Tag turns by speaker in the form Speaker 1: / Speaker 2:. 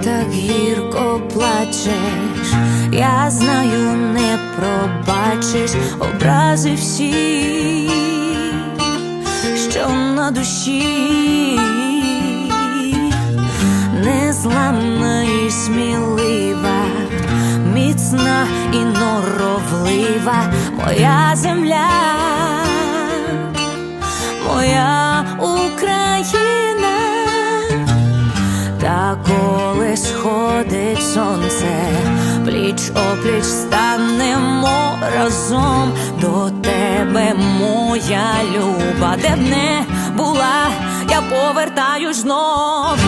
Speaker 1: так гірко плачеш, я знаю, не пробачиш образи всі, що на душі. Незламна і смілива, міцна і норовлива моя земля, моя Україна. Та коли сходить сонце, пліч-опліч станемо разом до тебе, моя люба. Де б не була, я повертаюсь знов.